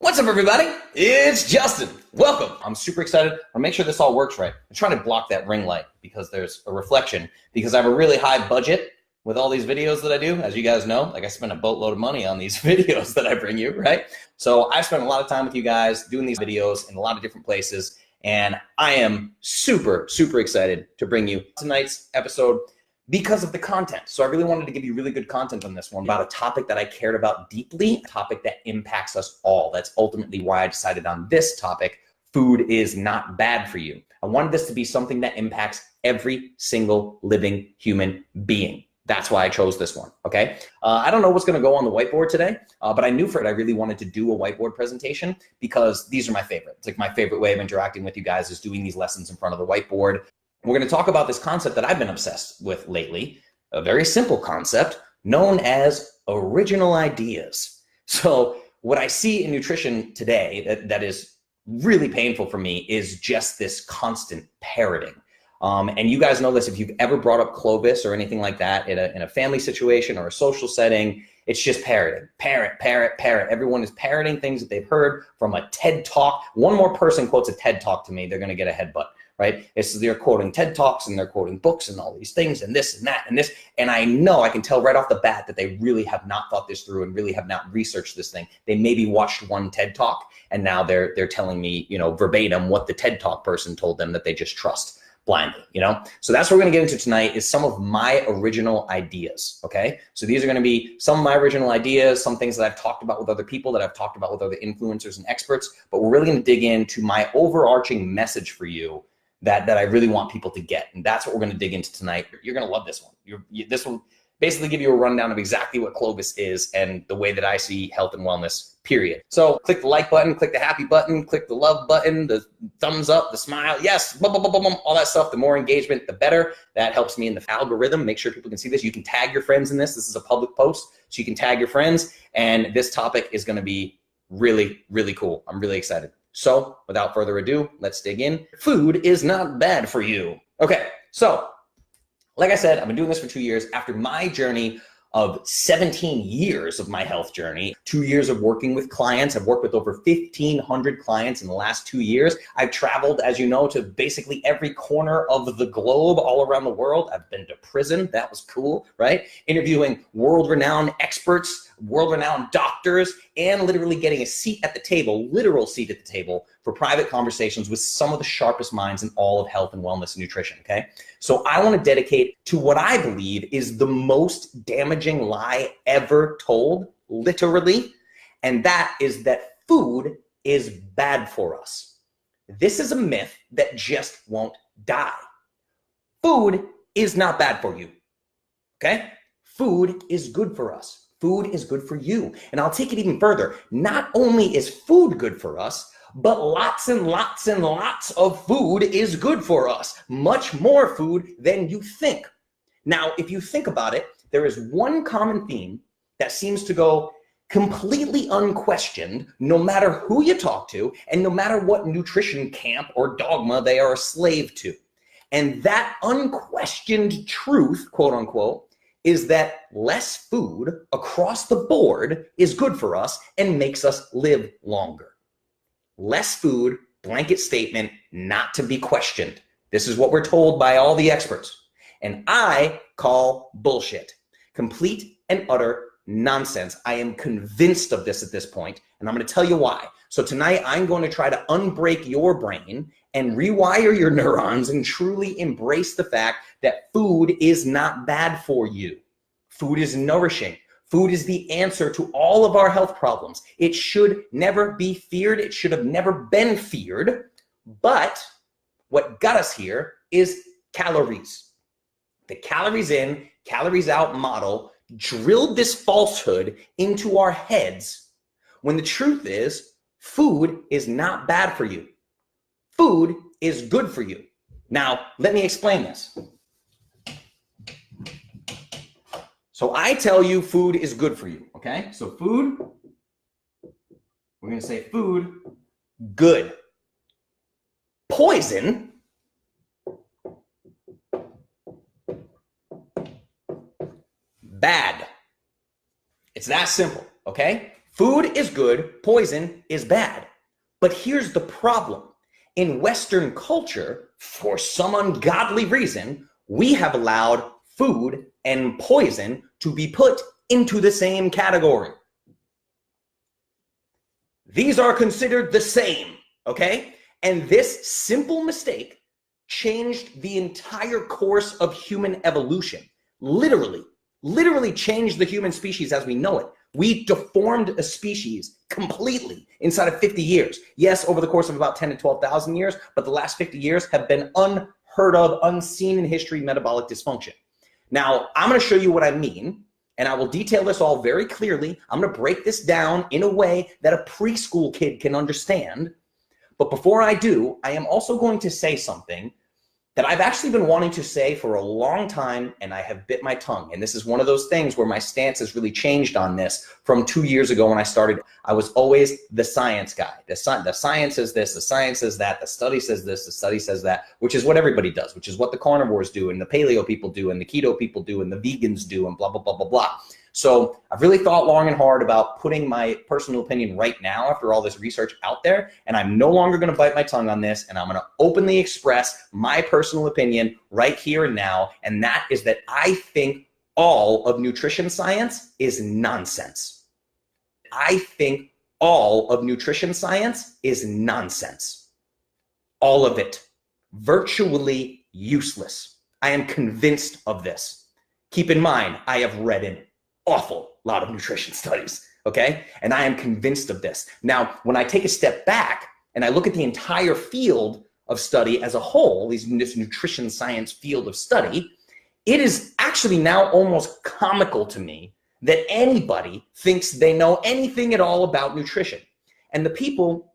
What's up, everybody? It's Justin. Welcome. I'm super excited. I'll make sure this all works right. I'm trying to block that ring light because there's a reflection, because I have a really high budget with all these videos that I do. As you guys know, like I spend a boatload of money on these videos that I bring you, right? So I spent a lot of time with you guys doing these videos in a lot of different places, and I am super, super excited to bring you tonight's episode because of the content. So I really wanted to give you really good content on this one about a topic that I cared about deeply, a topic that impacts us all. That's ultimately why I decided on this topic. Food is not bad for you. I wanted this to be something that impacts every single living human being. That's why I chose this one, okay? I don't know what's gonna go on the whiteboard today, but I knew for it I really wanted to do a whiteboard presentation because these are my favorite. It's like my favorite way of interacting with you guys is doing these lessons in front of the whiteboard. We're going to talk about this concept that I've been obsessed with lately, a very simple concept known as original ideas. So what I see in nutrition today that is really painful for me is just this constant parroting. And you guys know this, if you've ever brought up Clovis or anything like that in a family situation or a social setting, it's just parroting. Parrot, parrot, parrot. Everyone is parroting things that they've heard from a TED Talk. One more person quotes a TED Talk to me, they're going to get a headbutt. Right? They're quoting TED Talks and they're quoting books and all these things and this and that and this. And I know, I can tell right off the bat that they really have not thought this through and really have not researched this thing. They maybe watched one TED Talk and now they're telling me, verbatim what the TED Talk person told them that they just trust blindly, So that's what we're gonna get into tonight is some of my original ideas, okay? So these are gonna be some of my original ideas, some things that I've talked about with other people, that I've talked about with other influencers and experts, but we're really gonna dig into my overarching message for you that I really want people to get. And that's what we're going to dig into tonight. You're going to love this one. This will basically give you a rundown of exactly what Clovis is and the way that I see health and wellness, period. So click the like button, click the happy button, click the love button, the thumbs up, the smile. Yes, boom, boom, boom, boom, all that stuff. The more engagement, the better. That helps me in the algorithm. Make sure people can see this. You can tag your friends in this. This is a public post, so you can tag your friends. And this topic is going to be really, really cool. I'm really excited. So without further ado, let's dig in. Food is not bad for you. Okay, so like I said, I've been doing this for 2 years. After my journey of 17 years of my health journey, 2 years of working with clients, I've worked with over 1,500 clients in the last 2 years. I've traveled, as you know, to basically every corner of the globe, all around the world. I've been to prison. That was cool, right? Interviewing world-renowned experts, world-renowned doctors, and literally getting a seat at the table, literal seat at the table for private conversations with some of the sharpest minds in all of health and wellness and nutrition, okay? So I want to dedicate to what I believe is the most damaging lie ever told, literally, and that is that food is bad for us. This is a myth that just won't die. Food is not bad for you, okay? Food is good for us. Food is good for you. And I'll take it even further. Not only is food good for us, but lots and lots and lots of food is good for us. Much more food than you think. Now, if you think about it, there is one common theme that seems to go completely unquestioned, no matter who you talk to, and no matter what nutrition camp or dogma they are a slave to. And that unquestioned truth, quote unquote, is that less food across the board is good for us and makes us live longer. Less food, blanket statement, not to be questioned. This is what we're told by all the experts. And I call bullshit. Complete and utter nonsense. I am convinced of this at this point, and I'm going to tell you why. So tonight I'm going to try to unbreak your brain and rewire your neurons and truly embrace the fact that food is not bad for you. Food is nourishing. Food is the answer to all of our health problems. It should never be feared. It should have never been feared. But what got us here is calories. The calories in, calories out model drilled this falsehood into our heads when the truth is food is not bad for you. Food is good for you. Now, let me explain this. So I tell you food is good for you, okay? So food, we're gonna say food, good. Poison, bad. It's that simple, okay? Food is good, poison is bad. But here's the problem. In Western culture, for some ungodly reason, we have allowed food and poison to be put into the same category. These are considered the same, okay? And this simple mistake changed the entire course of human evolution. Literally changed the human species as we know it. We deformed a species completely inside of 50 years. Yes, over the course of about 10 to 12,000 years, but the last 50 years have been unheard of, unseen in history metabolic dysfunction. Now, I'm going to show you what I mean, and I will detail this all very clearly. I'm going to break this down in a way that a preschool kid can understand. But before I do, I am also going to say something that I've actually been wanting to say for a long time, and I have bit my tongue. And this is one of those things where my stance has really changed on this from 2 years ago when I started. I was always the science guy. The science says this, the science says that, the study says this, the study says that, which is what everybody does, which is what the carnivores do, and the paleo people do, and the keto people do, and the vegans do, and blah, blah, blah, blah, blah. So I've really thought long and hard about putting my personal opinion right now after all this research out there, and I'm no longer going to bite my tongue on this, and I'm going to openly express my personal opinion right here and now, and that is that I think all of nutrition science is nonsense. I think all of nutrition science is nonsense. All of it. Virtually useless. I am convinced of this. Keep in mind, I have read an awful lot of nutrition studies, okay? And I am convinced of this. Now, when I take a step back and I look at the entire field of study as a whole, this nutrition science field of study, it is actually now almost comical to me that anybody thinks they know anything at all about nutrition. And the people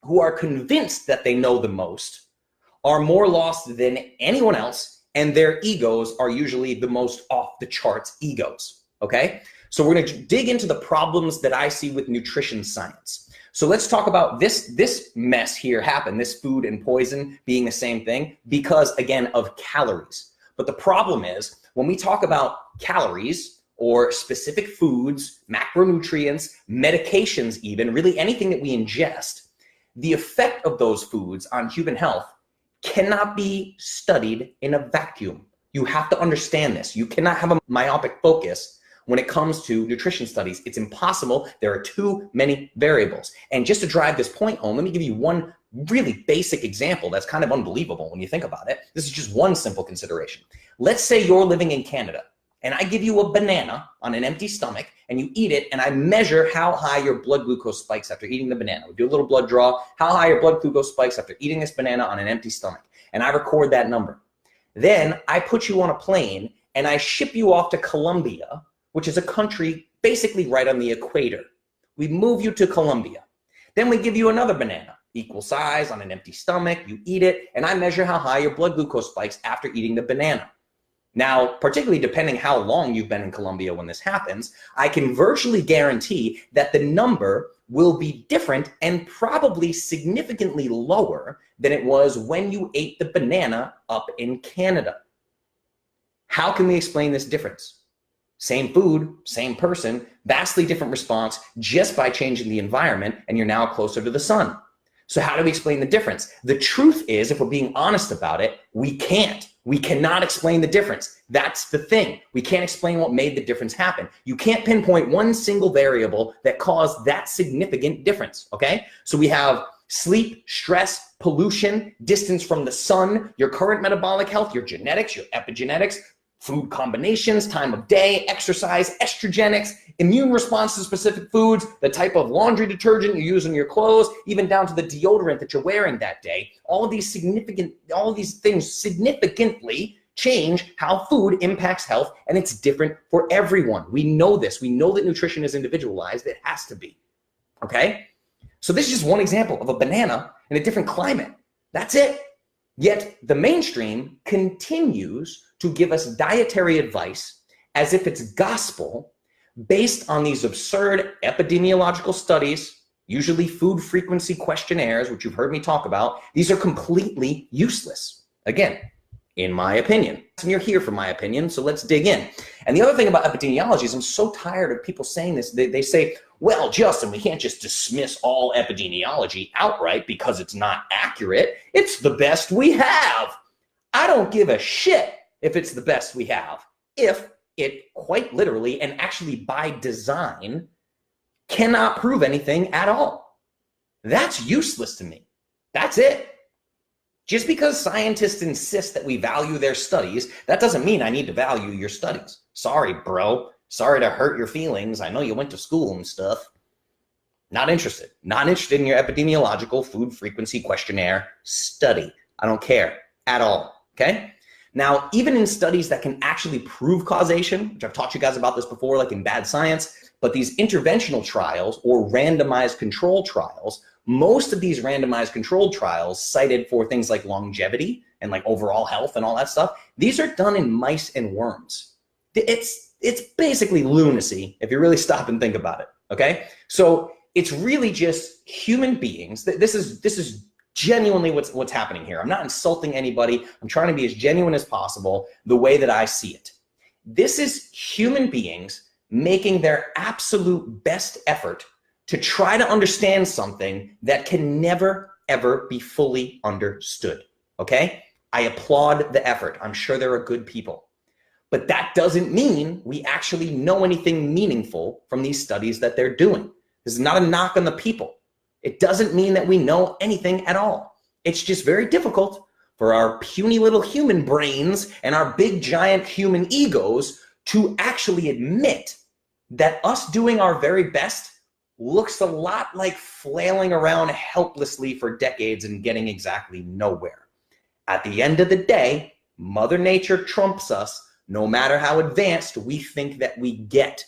who are convinced that they know the most are more lost than anyone else, and their egos are usually the most off the charts egos. Okay, so we're going to dig into the problems that I see with nutrition science. So let's talk about this mess here happen, this food and poison being the same thing because, again, of calories. But the problem is when we talk about calories or specific foods, macronutrients, medications even, really anything that we ingest, the effect of those foods on human health cannot be studied in a vacuum. You have to understand this. You cannot have a myopic focus when it comes to nutrition studies. It's impossible. There are too many variables. And just to drive this point home, let me give you one really basic example that's kind of unbelievable when you think about it. This is just one simple consideration. Let's say you're living in Canada and I give you a banana on an empty stomach and you eat it and I measure how high your blood glucose spikes after eating the banana. We do a little blood draw, how high your blood glucose spikes after eating this banana on an empty stomach. And I record that number. Then I put you on a plane and I ship you off to Colombia, which is a country basically right on the equator. We move you to Colombia. Then we give you another banana, equal size on an empty stomach, you eat it, and I measure how high your blood glucose spikes after eating the banana. Now, particularly depending how long you've been in Colombia when this happens, I can virtually guarantee that the number will be different and probably significantly lower than it was when you ate the banana up in Canada. How can we explain this difference? Same food, same person, vastly different response just by changing the environment, and you're now closer to the sun. So how do we explain the difference? The truth is, if we're being honest about it, we can't. We cannot explain the difference. That's the thing. We can't explain what made the difference happen. You can't pinpoint one single variable that caused that significant difference, okay? So we have sleep, stress, pollution, distance from the sun, your current metabolic health, your genetics, your epigenetics, food combinations, time of day, exercise, estrogenics, immune response to specific foods, the type of laundry detergent you use in your clothes, even down to the deodorant that you're wearing that day. All of these things significantly change how food impacts health, and it's different for everyone. We know this. We know that nutrition is individualized. It has to be, okay? So this is just one example of a banana in a different climate. That's it. Yet the mainstream continues to give us dietary advice as if it's gospel based on these absurd epidemiological studies, usually food frequency questionnaires, which you've heard me talk about. These are completely useless. Again, in my opinion. And you're here for my opinion, so let's dig in. And the other thing about epidemiology is I'm so tired of people saying this. They say, well, Justin, we can't just dismiss all epidemiology outright because it's not accurate. It's the best we have. I don't give a shit if it's the best we have, if it quite literally and actually by design cannot prove anything at all. That's useless to me. That's it. Just because scientists insist that we value their studies, that doesn't mean I need to value your studies. Sorry, bro. Sorry to hurt your feelings. I know you went to school and stuff. Not interested. Not interested in your epidemiological food frequency questionnaire study. I don't care at all, okay? Now, even in studies that can actually prove causation, which I've taught you guys about this before, like in Bad Science, but these interventional trials or randomized control trials, most of these randomized controlled trials cited for things like longevity and like overall health and all that stuff, these are done in mice and worms. It's basically lunacy if you really stop and think about it, okay? So it's really just human beings. This is genuinely what's happening here. I'm not insulting anybody. I'm trying to be as genuine as possible the way that I see it. This is human beings making their absolute best effort to try to understand something that can never, ever be fully understood, okay? I applaud the effort. I'm sure there are good people. But that doesn't mean we actually know anything meaningful from these studies that they're doing. This is not a knock on the people. It doesn't mean that we know anything at all. It's just very difficult for our puny little human brains and our big giant human egos to actually admit that us doing our very best looks a lot like flailing around helplessly for decades and getting exactly nowhere. At the end of the day, Mother Nature trumps us no matter how advanced we think that we get.